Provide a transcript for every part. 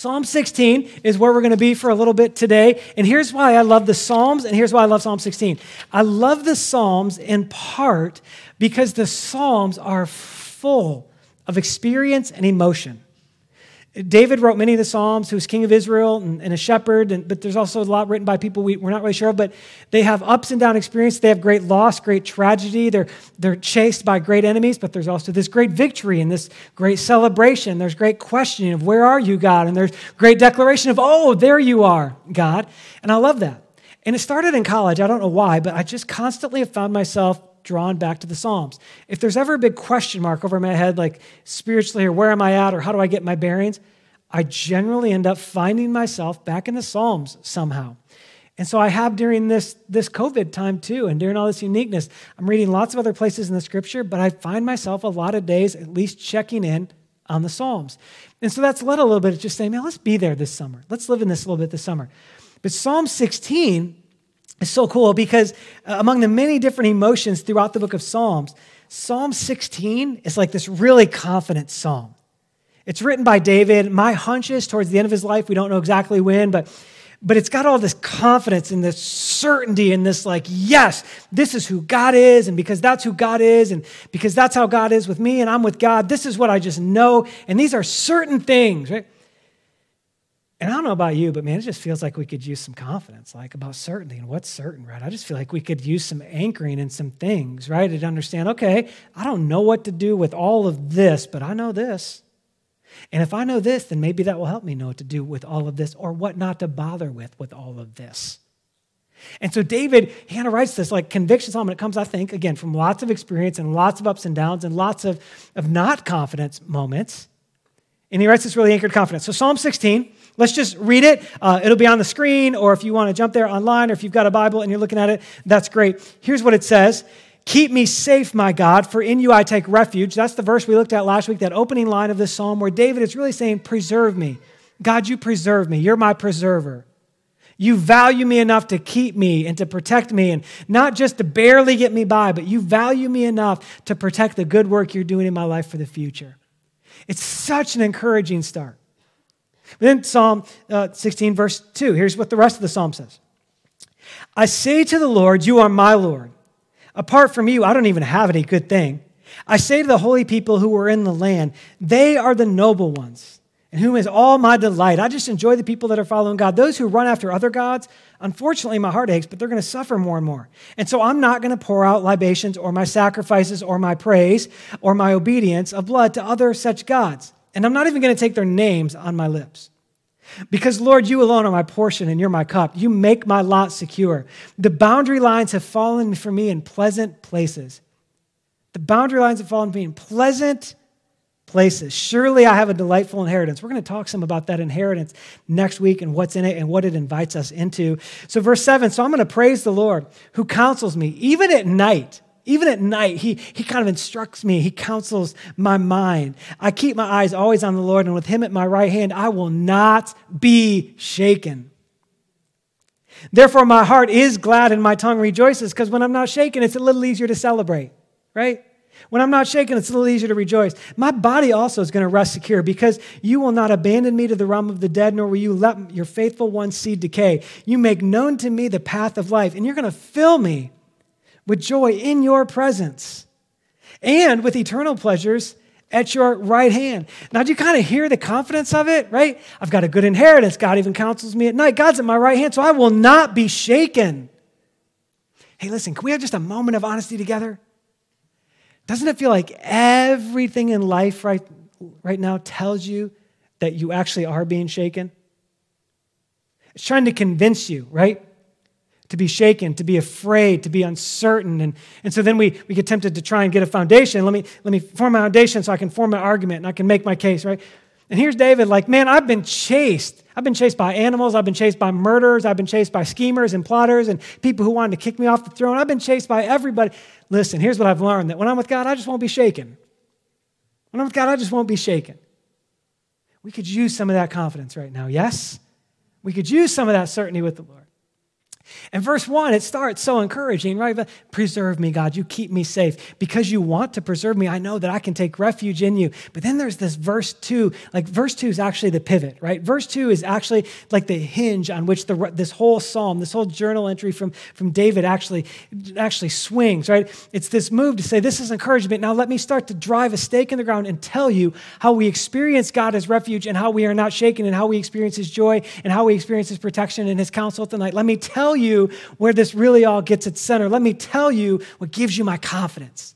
Psalm 16 is where we're going to be for a little bit today. And here's why I love the Psalms, and here's why I love Psalm 16. I love the Psalms in part because the Psalms are full of experience and emotion. David wrote many of the Psalms, who was king of Israel and a shepherd, but there's also a lot written by people we're not really sure of, but they have ups and down experience. They have great loss, great tragedy. They're chased by great enemies, but there's also this great victory and this great celebration. There's great questioning of, where are you, God? And there's great declaration of, oh, there you are, God. And I love that. And it started in college. I don't know why, but I just constantly have found myself drawn back to the Psalms. If there's ever a big question mark over my head, like spiritually, or where am I at, or how do I get my bearings, I generally end up finding myself back in the Psalms somehow. And so I have during this COVID time too, and during all this uniqueness, I'm reading lots of other places in the scripture, but I find myself a lot of days at least checking in on the Psalms. And so that's led a little bit of just saying, man, let's be there this summer. Let's live in this a little bit this summer. But Psalm 16 is so cool because among the many different emotions throughout the book of Psalms, Psalm 16 is like this really confident psalm. It's written by David. My hunch is towards the end of his life, we don't know exactly when, but it's got all this confidence and this certainty and this like, yes, this is who God is, and because that's who God is, and because that's how God is with me and I'm with God, this is what I just know, and these are certain things, right? And I don't know about you, but man, it just feels like we could use some confidence, like about certainty and what's certain, right? I just feel like we could use some anchoring in some things, right? To understand, okay, I don't know what to do with all of this, but I know this. And if I know this, then maybe that will help me know what to do with all of this or what not to bother with all of this. And so David, he kind of writes this like conviction psalm, and it comes, I think, again, from lots of experience and lots of ups and downs and lots of not confidence moments. And he writes this really anchored confidence. So Psalm 16, let's just read it. It'll be on the screen, or if you want to jump there online, or if you've got a Bible and you're looking at it, that's great. Here's what it says. Keep me safe, my God, for in you I take refuge. That's the verse we looked at last week, that opening line of this psalm where David is really saying, preserve me. God, you preserve me. You're my preserver. You value me enough to keep me and to protect me, and not just to barely get me by, but you value me enough to protect the good work you're doing in my life for the future. It's such an encouraging start. Then Psalm 16, verse 2, here's what the rest of the psalm says. I say to the Lord, you are my Lord. Apart from you, I don't even have any good thing. I say to the holy people who are in the land, they are the noble ones, in whom is all my delight. I just enjoy the people that are following God. Those who run after other gods, unfortunately, my heart aches, but they're going to suffer more and more. And so I'm not going to pour out libations or my sacrifices or my praise or my obedience of blood to other such gods. And I'm not even going to take their names on my lips. Because, Lord, you alone are my portion and you're my cup. You make my lot secure. The boundary lines have fallen for me in pleasant places. The boundary lines have fallen for me in pleasant places. Surely I have a delightful inheritance. We're going to talk some about that inheritance next week and what's in it and what it invites us into. So verse 7, so I'm going to praise the Lord who counsels me, even at night. Even at night, he kind of instructs me. He counsels my mind. I keep my eyes always on the Lord, and with him at my right hand, I will not be shaken. Therefore, my heart is glad and my tongue rejoices, because when I'm not shaken, it's a little easier to celebrate, right? When I'm not shaken, it's a little easier to rejoice. My body also is going to rest secure, because you will not abandon me to the realm of the dead, nor will you let your faithful one see decay. You make known to me the path of life, and you're going to fill me with joy in your presence and with eternal pleasures at your right hand. Now, do you kind of hear the confidence of it, right? I've got a good inheritance. God even counsels me at night. God's at my right hand, so I will not be shaken. Hey, listen, can we have just a moment of honesty together? Doesn't it feel like everything in life right now tells you that you actually are being shaken? It's trying to convince you, right? To be shaken, to be afraid, to be uncertain. And so then we get tempted to try and get a foundation. Let me form a foundation so I can form an argument and I can make my case, right? And here's David like, man, I've been chased. I've been chased by animals. I've been chased by murderers. I've been chased by schemers and plotters and people who wanted to kick me off the throne. I've been chased by everybody. Listen, here's what I've learned, that when I'm with God, I just won't be shaken. When I'm with God, I just won't be shaken. We could use some of that confidence right now, yes? We could use some of that certainty with the Lord. And verse 1, it starts so encouraging, right? But preserve me, God. You keep me safe. Because you want to preserve me, I know that I can take refuge in you. But then there's this verse 2. Like verse 2 is actually the pivot, right? Verse 2 is actually like the hinge on which this whole psalm, this whole journal entry from David actually swings, right? It's this move to say, this is encouragement. Now let me start to drive a stake in the ground and tell you how we experience God as refuge and how we are not shaken and how we experience his joy and how we experience his protection and his counsel at the night. Let me tell you where this really all gets its center. Let me tell you what gives you my confidence.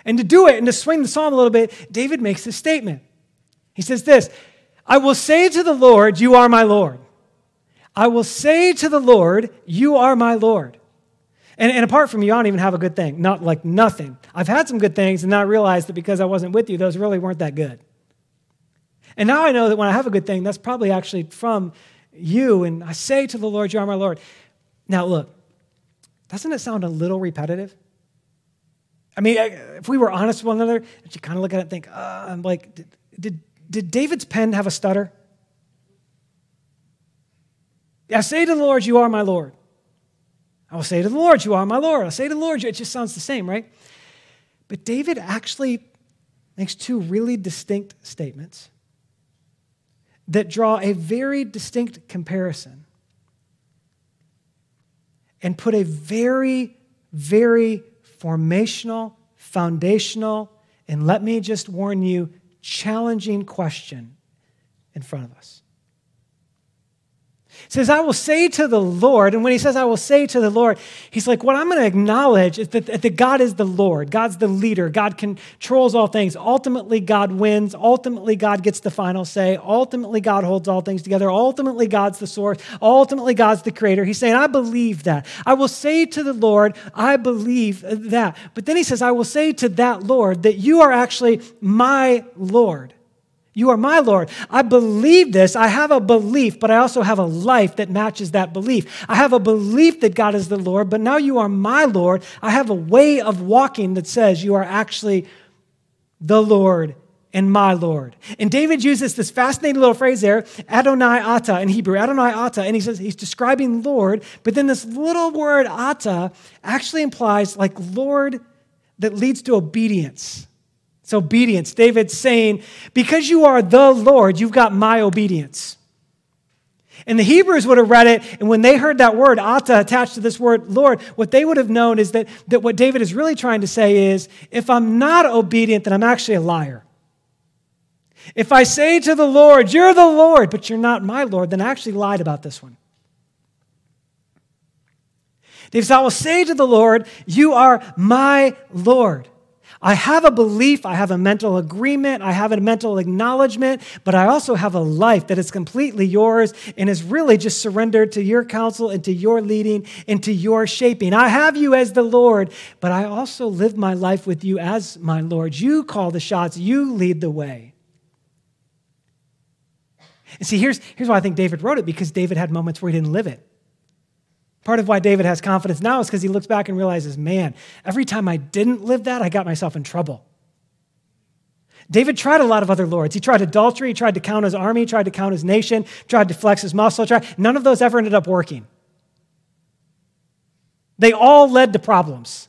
And to do it and to swing the psalm a little bit, David makes this statement. He says this, I will say to the Lord, you are my Lord. I will say to the Lord, you are my Lord. And apart from you, I don't even have a good thing. Not like nothing. I've had some good things and now I realized that because I wasn't with you, those really weren't that good. And now I know that when I have a good thing, that's probably actually from you, and I say to the Lord, you are my Lord. Now look, doesn't it sound a little repetitive? I mean, if we were honest with one another, you kind of look at it and think, I'm like, did David's pen have a stutter? I say to the Lord, you are my Lord. I will say to the Lord, you are my Lord. I'll say to the Lord, it just sounds the same, right? But David actually makes two really distinct statements that draw a very distinct comparison and put a very, very formational, foundational, and let me just warn you, challenging question in front of us. He says, I will say to the Lord, and when he says, I will say to the Lord, he's like, what I'm going to acknowledge is that God is the Lord. God's the leader. God controls all things. Ultimately, God wins. Ultimately, God gets the final say. Ultimately, God holds all things together. Ultimately, God's the source. Ultimately, God's the creator. He's saying, I believe that. I will say to the Lord, I believe that. But then he says, I will say to that Lord that you are actually my Lord. You are my Lord. I believe this. I have a belief, but I also have a life that matches that belief. I have a belief that God is the Lord, but now you are my Lord. I have a way of walking that says you are actually the Lord and my Lord. And David uses this fascinating little phrase there, Adonai Ata in Hebrew, Adonai Ata, and he says he's describing Lord, but then this little word Ata actually implies like Lord that leads to obedience. It's obedience. David's saying, because you are the Lord, you've got my obedience. And the Hebrews would have read it, and when they heard that word, Ata, attached to this word, Lord, what they would have known is that what David is really trying to say is, if I'm not obedient, then I'm actually a liar. If I say to the Lord, you're the Lord, but you're not my Lord, then I actually lied about this one. David said, I will say to the Lord, you are my Lord. I have a belief, I have a mental agreement, I have a mental acknowledgement, but I also have a life that is completely yours and is really just surrendered to your counsel and to your leading and to your shaping. I have you as the Lord, but I also live my life with you as my Lord. You call the shots, you lead the way. And see, here's why I think David wrote it, because David had moments where he didn't live it. Part of why David has confidence now is because he looks back and realizes, man, every time I didn't live that, I got myself in trouble. David tried a lot of other lords. He tried adultery, he tried to count his army, tried to count his nation, tried to flex his muscle. None of those ever ended up working. They all led to problems.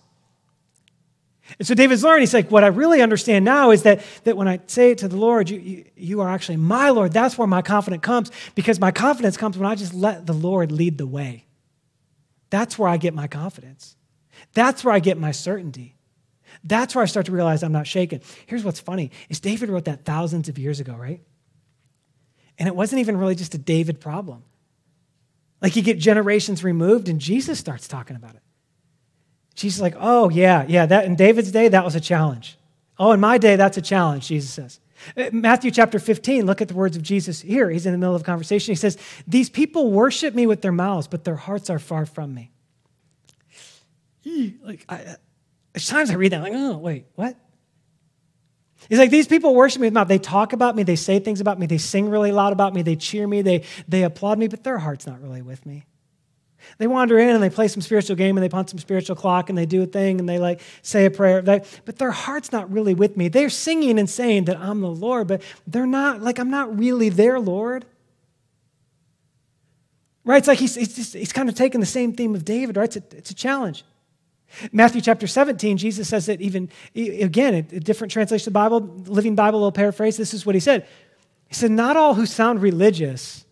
And so David's learned, he's like, what I really understand now is that when I say to the Lord, you are actually my Lord, that's where my confidence comes, because my confidence comes when I just let the Lord lead the way. That's where I get my confidence. That's where I get my certainty. That's where I start to realize I'm not shaken. Here's what's funny, is David wrote that thousands of years ago, right? And it wasn't even really just a David problem. Like you get generations removed and Jesus starts talking about it. Jesus is like, oh yeah, that in David's day, that was a challenge. Oh, in my day, that's a challenge, Jesus says. Matthew chapter 15, look at the words of Jesus here. He's in the middle of a conversation. He says, these people worship me with their mouths, but their hearts are far from me. There's times I read that, I'm like, oh, wait, what? He's like, these people worship me with mouth. They talk about me. They say things about me. They sing really loud about me. They cheer me. They applaud me, but their heart's not really with me. They wander in and they play some spiritual game and they punch some spiritual clock and they do a thing and they say a prayer. But their heart's not really with me. They're singing and saying that I'm the Lord, but they're not, I'm not really their Lord. right? It's like he's kind of taking the same theme of David, right? It's a challenge. Matthew chapter 17, Jesus says that even, again, a different translation of the Bible, Living Bible will paraphrase, this is what he said. He said, not all who sound religious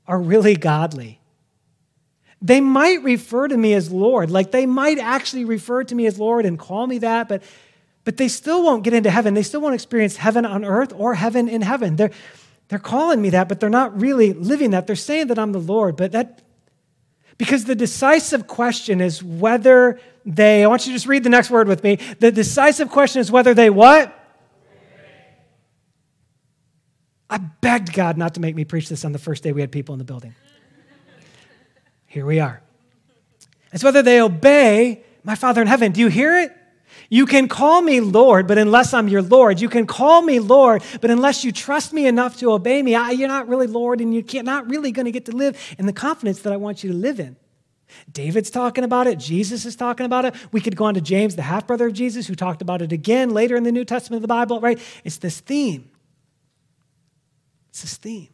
are really godly. They might refer to me as Lord, like they might actually refer to me as Lord and call me that, but they still won't get into heaven. They still won't experience heaven on earth or heaven in heaven. They're calling me that, but they're not really living that. They're saying that I'm the Lord, because the decisive question is whether I want you to just read the next word with me. The decisive question is whether they what? I begged God not to make me preach this on the first day we had people in the building. Here we are. It's whether they obey my Father in heaven. Do you hear it? You can call me Lord, but unless I'm your Lord, you can call me Lord, but unless you trust me enough to obey me, you're not really Lord, and you're not really going to get to live in the confidence that I want you to live in. David's talking about it. Jesus is talking about it. We could go on to James, the half-brother of Jesus, who talked about it again later in the New Testament of the Bible, right? It's this theme. It's this theme.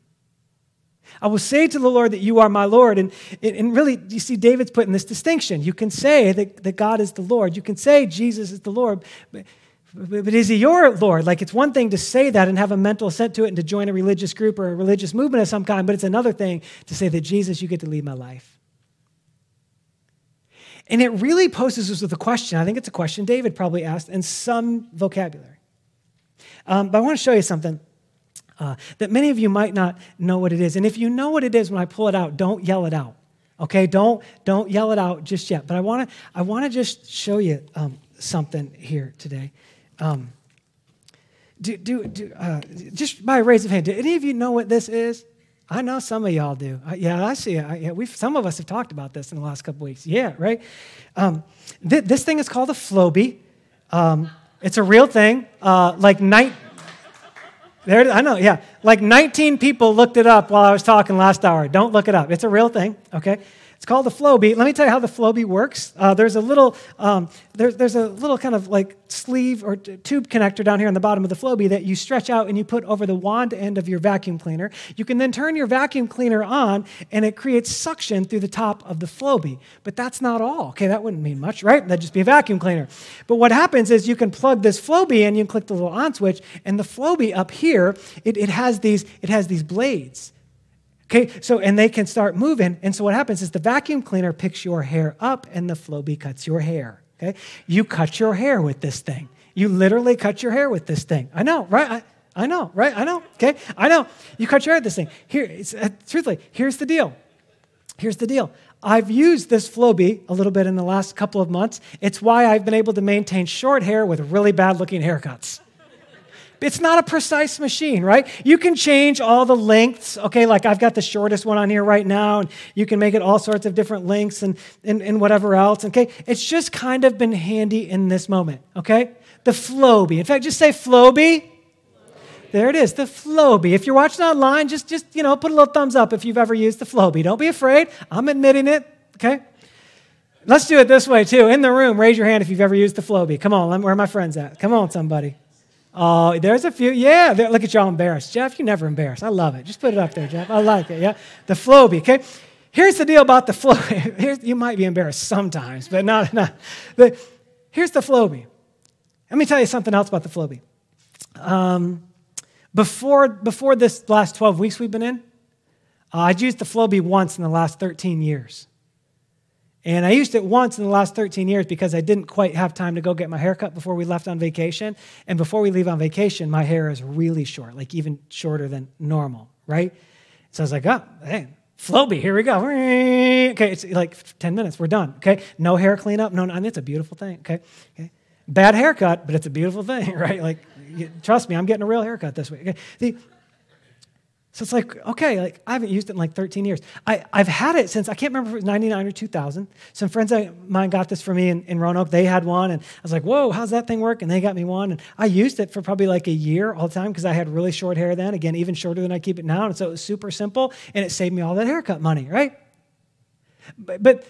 I will say to the Lord that you are my Lord. And really, you see, David's putting this distinction. You can say that God is the Lord. You can say Jesus is the Lord. But is he your Lord? Like, it's one thing to say that and have a mental assent to it and to join a religious group or a religious movement of some kind, but it's another thing to say that, Jesus, you get to lead my life. And it really poses us with a question. I think it's a question David probably asked in some vocabulary. But I want to show you something that many of you might not know what it is. And if you know what it is when I pull it out, don't yell it out. Okay? Don't yell it out just yet. But I want to just show you something here today. Just by a raise of hand, do any of you know what this is? I know some of y'all do. Yeah, I see it. Some of us have talked about this in the last couple weeks. Yeah, right? This thing is called a Flowbee. It's a real thing. I know, yeah. Like 19 people looked it up while I was talking last hour. Don't look it up. It's a real thing, okay? It's called the Flowbee. Let me tell you how the Flowbee works. There's a little kind of like sleeve or tube connector down here on the bottom of the Flowbee that you stretch out and you put over the wand end of your vacuum cleaner. You can then turn your vacuum cleaner on and it creates suction through the top of the Flowbee. But that's not all. Okay, that wouldn't mean much, right? That'd just be a vacuum cleaner. But what happens is you can plug this Flowbee in, you can click the little on switch, and the Flowbee up here, it has these blades. Okay, and they can start moving, and so what happens is the vacuum cleaner picks your hair up and the Flowbee cuts your hair, okay? You cut your hair with this thing. You literally cut your hair with this thing. I know, right? I know, right? I know, okay? I know. You cut your hair with this thing. Truthfully, here's the deal. Here's the deal. I've used this Flowbee a little bit in the last couple of months. It's why I've been able to maintain short hair with really bad-looking haircuts. It's not a precise machine, right? You can change all the lengths, okay? Like I've got the shortest one on here right now, and you can make it all sorts of different lengths and whatever else, okay? It's just kind of been handy in this moment, okay? The Flowbee. In fact, just say Flowbee. There it is, the Flowbee. If you're watching online, just put a little thumbs up if you've ever used the Flowbee. Don't be afraid. I'm admitting it, okay? Let's do it this way, too. In the room, raise your hand if you've ever used the Flowbee. Come on, where are my friends at? Come on, somebody. Oh, there's a few. Yeah, look at y'all embarrassed. Jeff, you're never embarrassed. I love it. Just put it up there, Jeff. I like it, yeah? The Flowbee, okay? Here's the deal about the Flowbee. You might be embarrassed sometimes, but not. Here's the Flowbee. Let me tell you something else about the Flowbee. Before this last 12 weeks we've been in, I'd used the Flowbee once in the last 13 years. And I used it once in the last 13 years because I didn't quite have time to go get my hair cut before we left on vacation. And before we leave on vacation, my hair is really short, like even shorter than normal, right? So I was like, oh, hey, Flowbee, here we go. Okay, it's like 10 minutes, we're done, okay? No hair cleanup, no, I mean, it's a beautiful thing, okay? Bad haircut, but it's a beautiful thing, right? Like, trust me, I'm getting a real haircut this week. Okay? So it's like, okay, like I haven't used it in like 13 years. I've had it since, I can't remember if it was 99 or 2000. Some friends of mine got this for me in Roanoke. They had one, and I was like, whoa, how's that thing work? And they got me one, and I used it for probably like a year all the time because I had really short hair then, again, even shorter than I keep it now, and so it was super simple, and it saved me all that haircut money, right? But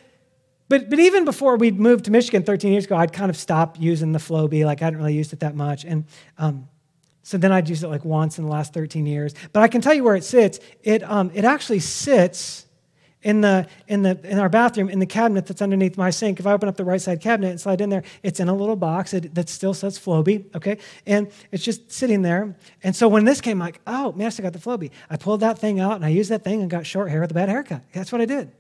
even before we'd moved to Michigan 13 years ago, I'd kind of stopped using the Flowbee. Like I hadn't really used it that much, and so then I'd used it like once in the last 13 years. But I can tell you where it sits. It actually sits in our bathroom, in the cabinet that's underneath my sink. If I open up the right side cabinet and slide in there, it's in a little box that still says Flowbee, okay? And it's just sitting there. And so when this came, I'm like, oh, man, I still got the Flowbee. I pulled that thing out and I used that thing and got short hair with a bad haircut. That's what I did.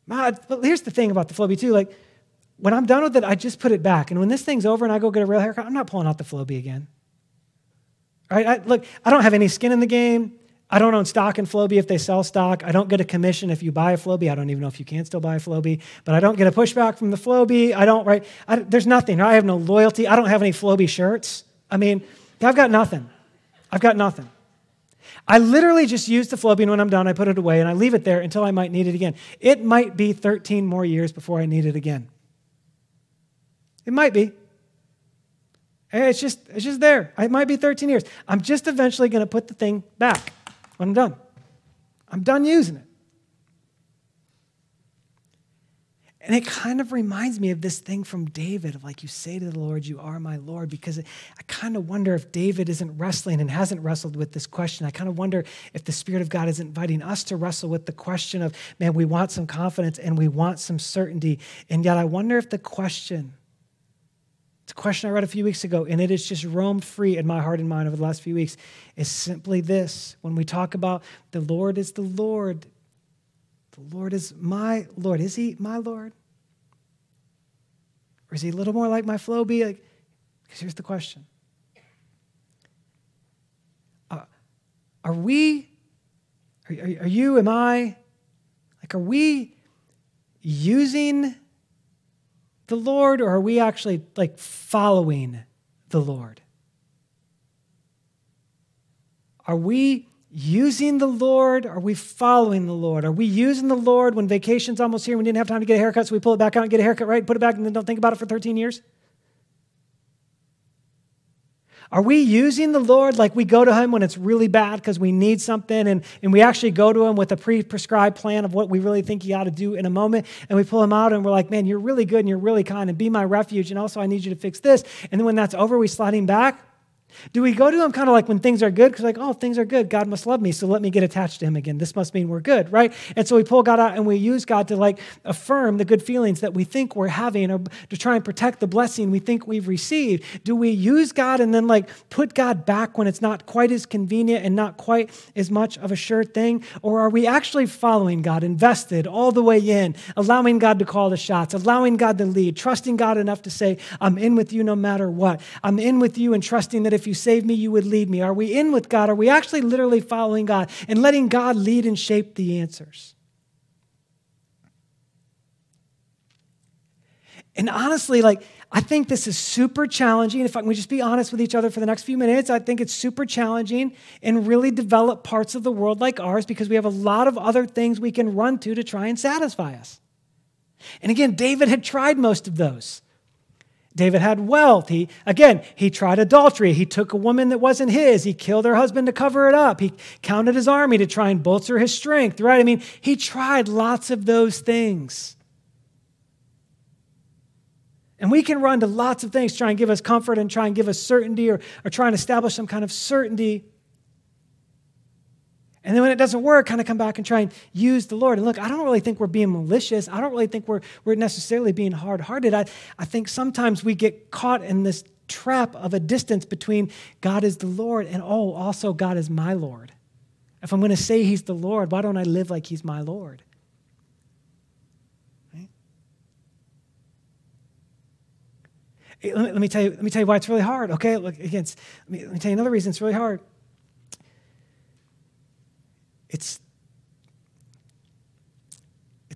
But here's the thing about the Flowbee too. Like, when I'm done with it, I just put it back. And when this thing's over and I go get a real haircut, I'm not pulling out the Flowbee again. All right? Look, I don't have any skin in the game. I don't own stock in Flowbee if they sell stock. I don't get a commission if you buy a Flowbee. I don't even know if you can still buy a Flowbee. But I don't get a pushback from the Flowbee. There's nothing. I have no loyalty. I don't have any Flowbee shirts. I mean, I've got nothing. I've got nothing. I literally just use the Flowbee, and when I'm done, I put it away, and I leave it there until I might need it again. It might be 13 more years before I need it again. It might be. It's just there. It might be 13 years. I'm just eventually going to put the thing back when I'm done. I'm done using it. And it kind of reminds me of this thing from David of like, you say to the Lord, you are my Lord, because I kind of wonder if David isn't wrestling and hasn't wrestled with this question. I kind of wonder if the Spirit of God is inviting us to wrestle with the question of, man, we want some confidence and we want some certainty. And yet I wonder if the question, it's a question I read a few weeks ago, and it has just roamed free in my heart and mind over the last few weeks, is simply this. When we talk about the Lord is the Lord is my Lord. Is he my Lord? Or is he a little more like my Flowbee? Because here's the question. Are we using the Lord, or are we actually like following the Lord? Are we using the Lord? Are we following the Lord? Are we using the Lord when vacation's almost here and we didn't have time to get a haircut, so we pull it back out and get a haircut, right? Put it back and then don't think about it for 13 years? Are we using the Lord like we go to him when it's really bad because we need something, and we actually go to him with a pre-prescribed plan of what we really think he ought to do in a moment, and we pull him out and we're like, man, you're really good and you're really kind and be my refuge, and also I need you to fix this. And then when that's over, we slide him back? Do we go to him kind of like when things are good? Because like, oh, things are good. God must love me, so let me get attached to him again. This must mean we're good, right? And so we pull God out and we use God to like affirm the good feelings that we think we're having, or to try and protect the blessing we think we've received. Do we use God and then like put God back when it's not quite as convenient and not quite as much of a sure thing? Or are we actually following God, invested all the way in, allowing God to call the shots, allowing God to lead, trusting God enough to say, I'm in with you no matter what. I'm in with you and trusting that if you save me, you would lead me. Are we in with God? Are we actually literally following God and letting God lead and shape the answers? And honestly, like, I think this is super challenging. If I can just be honest with each other for the next few minutes, I think it's super challenging in really developed parts of the world like ours, because we have a lot of other things we can run to try and satisfy us. And again, David had tried most of those. David had wealth. He tried adultery. He took a woman that wasn't his. He killed her husband to cover it up. He counted his army to try and bolster his strength, right? I mean, he tried lots of those things. And we can run to lots of things, try and give us comfort and try and give us certainty, or try and establish some kind of certainty. And then when it doesn't work, kind of come back and try and use the Lord. And look, I don't really think we're being malicious. I don't really think we're necessarily being hard-hearted. I think sometimes we get caught in this trap of a distance between God is the Lord and, also God is my Lord. If I'm going to say he's the Lord, why don't I live like he's my Lord? Right? Hey, let me tell you why it's really hard, okay? Look, again, let me tell you another reason it's really hard. It's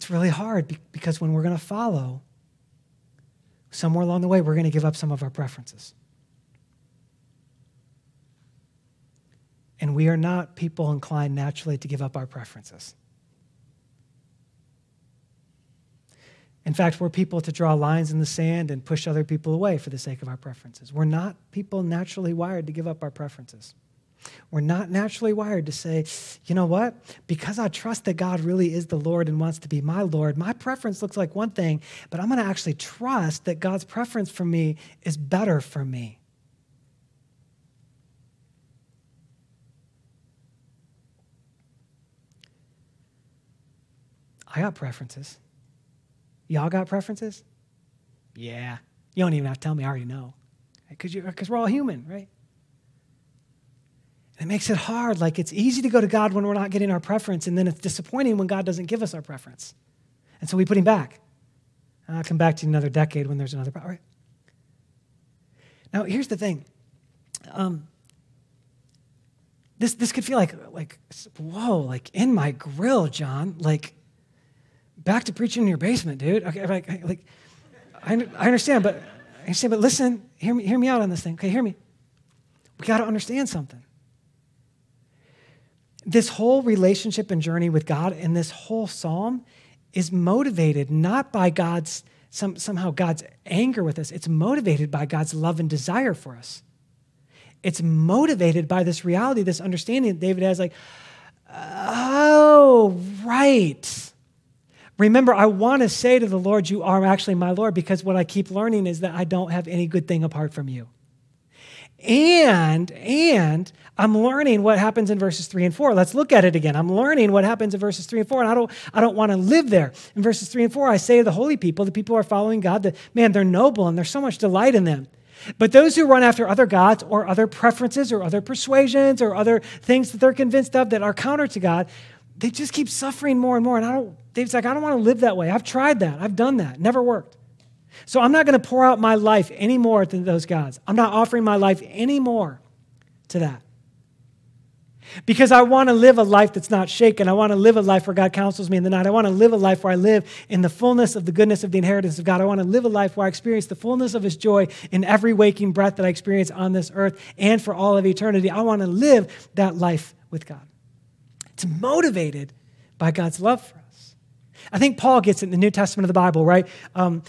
really hard because when we're going to follow, somewhere along the way, we're going to give up some of our preferences. And we are not people inclined naturally to give up our preferences. In fact, we're people to draw lines in the sand and push other people away for the sake of our preferences. We're not people naturally wired to give up our preferences. We're not naturally wired to say, you know what? Because I trust that God really is the Lord and wants to be my Lord, my preference looks like one thing, but I'm going to actually trust that God's preference for me is better for me. I got preferences. Y'all got preferences? Yeah. You don't even have to tell me. I already know. Because we're all human, right? It makes it hard. Like, it's easy to go to God when we're not getting our preference, and then it's disappointing when God doesn't give us our preference. And so we put him back. And I'll come back to you another decade when there's another. All right. Now, here's the thing. This could feel like, whoa, like in my grill, John. Like, back to preaching in your basement, dude. Okay, I understand, but listen, hear me out on this thing. Okay, hear me. We got to understand something. This whole relationship and journey with God and this whole psalm is motivated not by somehow God's anger with us. It's motivated by God's love and desire for us. It's motivated by this reality, this understanding that David has, like, oh, right. Remember, I want to say to the Lord, you are actually my Lord, because what I keep learning is that I don't have any good thing apart from you. And I'm learning what happens in verses 3 and 4. Let's look at it again. I'm learning what happens in verses 3 and 4, and I don't want to live there. In verses 3 and 4, I say to the holy people, the people who are following God, that, man, they're noble and there's so much delight in them. But those who run after other gods or other preferences or other persuasions or other things that they're convinced of that are counter to God, they just keep suffering more and more. And David's like, I don't want to live that way. I've tried that. I've done that. Never worked. So I'm not going to pour out my life anymore to those gods. I'm not offering my life anymore to that. Because I want to live a life that's not shaken. I want to live a life where God counsels me in the night. I want to live a life where I live in the fullness of the goodness of the inheritance of God. I want to live a life where I experience the fullness of his joy in every waking breath that I experience on this earth and for all of eternity. I want to live that life with God. It's motivated by God's love for us. I think Paul gets it in the New Testament of the Bible, right?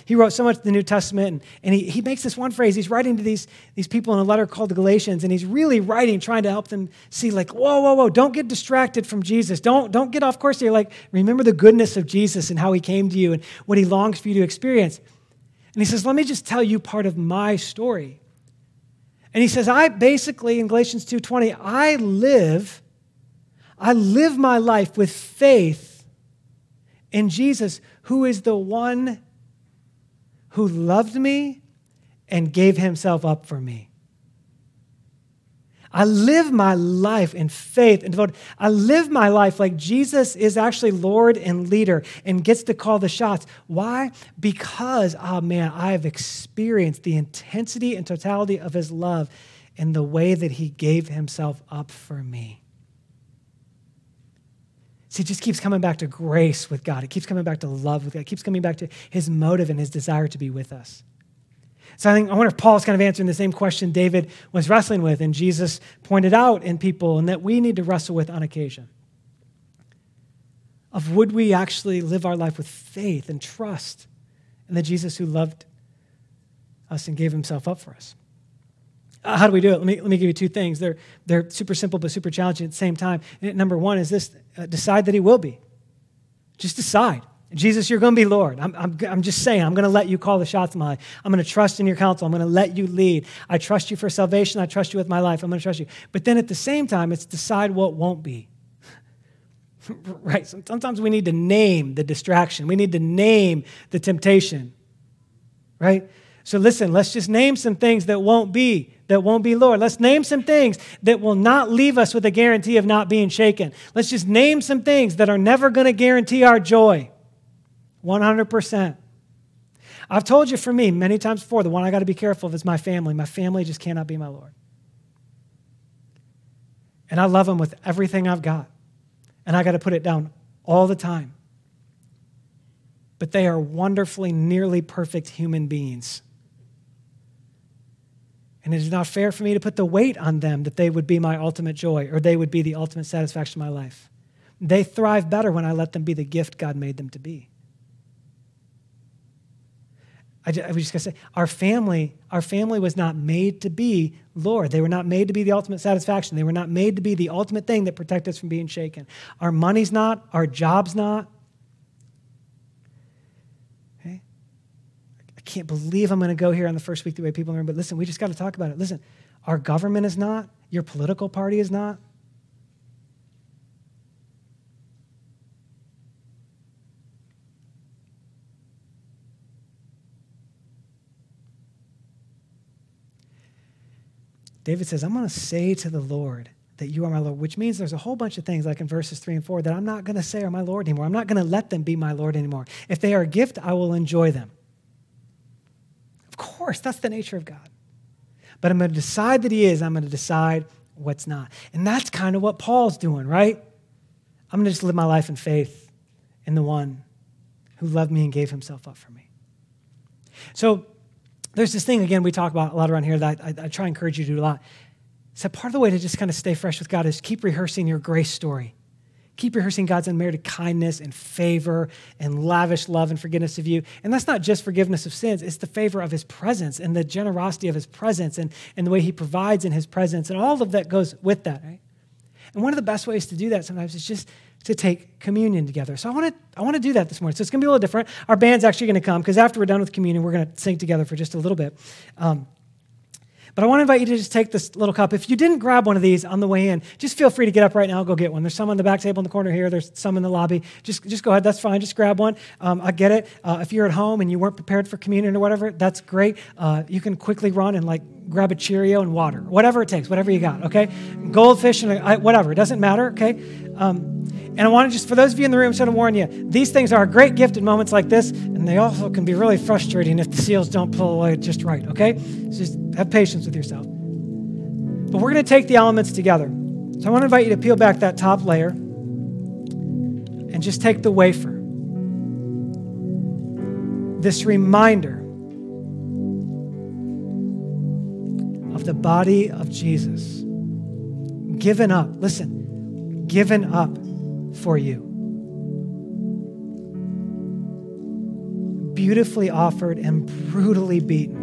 He wrote so much in the New Testament, and he makes this one phrase. He's writing to these people in a letter called the Galatians, and he's really writing, trying to help them see, like, whoa, don't get distracted from Jesus. Don't get off course here. Like, remember the goodness of Jesus and how he came to you and what he longs for you to experience. And he says, let me just tell you part of my story. And he says, I basically, in Galatians 2:20, I live my life with faith in Jesus, who is the one who loved me and gave himself up for me. I live my life in faith and devoted. I live my life like Jesus is actually Lord and leader and gets to call the shots. Why? Because, I've experienced the intensity and totality of his love in the way that he gave himself up for me. See, it just keeps coming back to grace with God. It keeps coming back to love with God. It keeps coming back to his motive and his desire to be with us. So I wonder if Paul's kind of answering the same question David was wrestling with and Jesus pointed out in people and that we need to wrestle with on occasion. Of would we actually live our life with faith and trust in the Jesus who loved us and gave himself up for us? How do we do it? Let me give you two things. They're super simple but super challenging at the same time. Number one is this: decide that he will be. Just decide. Jesus, you're going to be Lord. I'm just saying, I'm going to let you call the shots in my life. I'm going to trust in your counsel. I'm going to let you lead. I trust you for salvation. I trust you with my life. I'm going to trust you. But then at the same time, it's decide what won't be. Right? Sometimes we need to name the distraction. We need to name the temptation. Right? So listen, let's just name some things that won't be Lord. Let's name some things that will not leave us with a guarantee of not being shaken. Let's just name some things that are never going to guarantee our joy. 100%. I've told you for me many times before, the one I got to be careful of is my family. My family just cannot be my Lord. And I love them with everything I've got. And I got to put it down all the time. But they are wonderfully, nearly perfect human beings. And it is not fair for me to put the weight on them that they would be my ultimate joy or they would be the ultimate satisfaction of my life. They thrive better when I let them be the gift God made them to be. I was just going to say, our family was not made to be Lord. They were not made to be the ultimate satisfaction. They were not made to be the ultimate thing that protects us from being shaken. Our money's not. Our job's not. Okay? I can't believe I'm going to go here on the first week the way people learn, but listen, we just got to talk about it. Listen, our government is not. Your political party is not. David says, I'm going to say to the Lord that you are my Lord, which means there's a whole bunch of things like in verses 3 and 4 that I'm not going to say are my Lord anymore. I'm not going to let them be my Lord anymore. If they are a gift, I will enjoy them. Of course, that's the nature of God. But I'm going to decide that he is. I'm going to decide what's not. And that's kind of what Paul's doing, right? I'm going to just live my life in faith in the one who loved me and gave himself up for me. So there's this thing, again, we talk about a lot around here that I try to encourage you to do a lot. So part of the way to just kind of stay fresh with God is keep rehearsing your grace story. Keep rehearsing God's unmerited kindness and favor and lavish love and forgiveness of you. And that's not just forgiveness of sins. It's the favor of his presence and the generosity of his presence and the way he provides in his presence and all of that goes with that, right? And one of the best ways to do that sometimes is just to take communion together. So I want to do that this morning. So it's going to be a little different. Our band's actually going to come because after we're done with communion, we're going to sing together for just a little bit. But I want to invite you to just take this little cup. If you didn't grab one of these on the way in, just feel free to get up right now and go get one. There's some on the back table in the corner here. There's some in the lobby. Just go ahead. That's fine. Just grab one. I get it. If you're at home and you weren't prepared for communion or whatever, that's great. You can quickly run and grab a Cheerio and water. Whatever it takes. Whatever you got, okay? Goldfish and whatever. It doesn't matter, okay? And I want to just, for those of you in the room, sort of warn you, these things are a great gift in moments like this, and they also can be really frustrating if the seals don't pull away just right, okay? So just have patience with yourself. But we're going to take the elements together. So I want to invite you to peel back that top layer and just take the wafer. This reminder of the body of Jesus given up. Listen, given up for you. Beautifully offered and brutally beaten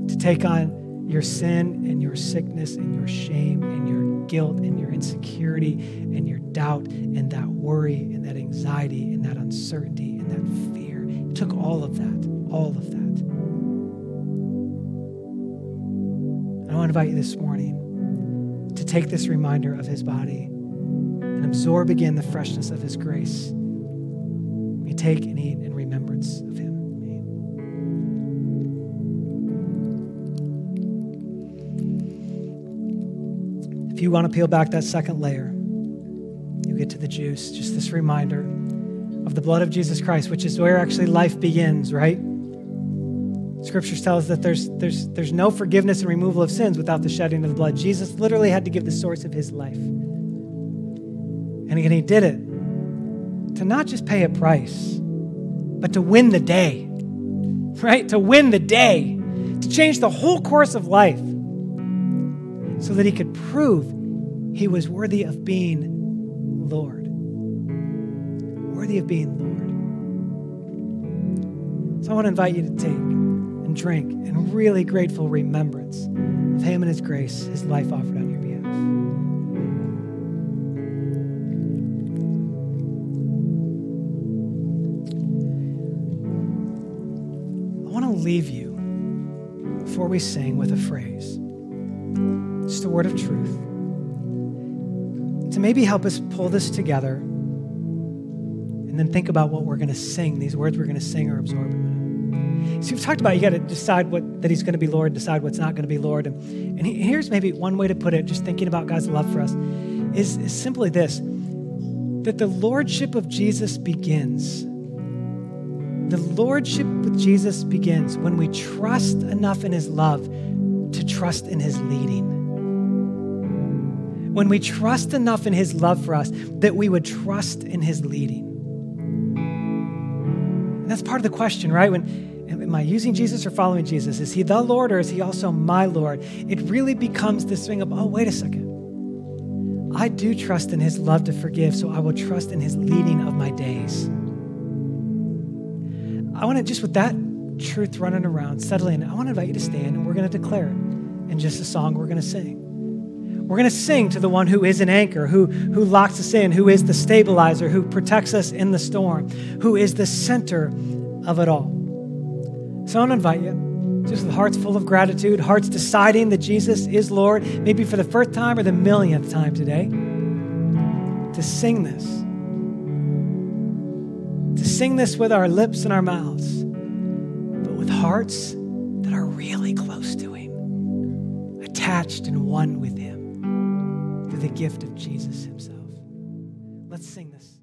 to take on your sin and your sickness and your shame and your guilt and your insecurity and your doubt and that worry and that anxiety and that uncertainty and that fear. It took all of that, all of that. I want to invite you this morning to take this reminder of his body and absorb again the freshness of his grace. We take and eat in remembrance of him. If you want to peel back that second layer, you get to the juice, just this reminder of the blood of Jesus Christ, which is where actually life begins, right? Scriptures tell us that there's no forgiveness and removal of sins without the shedding of the blood. Jesus literally had to give the source of his life. And again, he did it to not just pay a price, but to win the day, right? To win the day, to change the whole course of life so that he could prove he was worthy of being Lord. Worthy of being Lord. So I want to invite you to take and drink in really grateful remembrance of him and his grace, his life offered on your behalf. I want to leave you before we sing with a phrase, just a word of truth, to maybe help us pull this together and then think about what we're going to sing. These words we're going to sing or absorb in a minute. So we've talked about you got to decide that he's going to be Lord, decide what's not going to be Lord. And here's maybe one way to put it, just thinking about God's love for us, is simply this, that the lordship of Jesus begins. The lordship with Jesus begins when we trust enough in his love to trust in his leading. When we trust enough in his love for us that we would trust in his leading. And that's part of the question, right? Am I using Jesus or following Jesus? Is he the Lord or is he also my Lord? It really becomes this thing of, oh, wait a second. I do trust in his love to forgive, so I will trust in his leading of my days. I want to, just with that truth running around, settling, I want to invite you to stand and we're going to declare it in just a song we're going to sing. We're going to sing to the one who is an anchor, who locks us in, who is the stabilizer, who protects us in the storm, who is the center of it all. So I want to invite you, just with hearts full of gratitude, hearts deciding that Jesus is Lord, maybe for the first time or the millionth time today, to sing this. To sing this with our lips and our mouths, but with hearts that are really close to him. attached and one with him through the gift of Jesus himself. Let's sing this.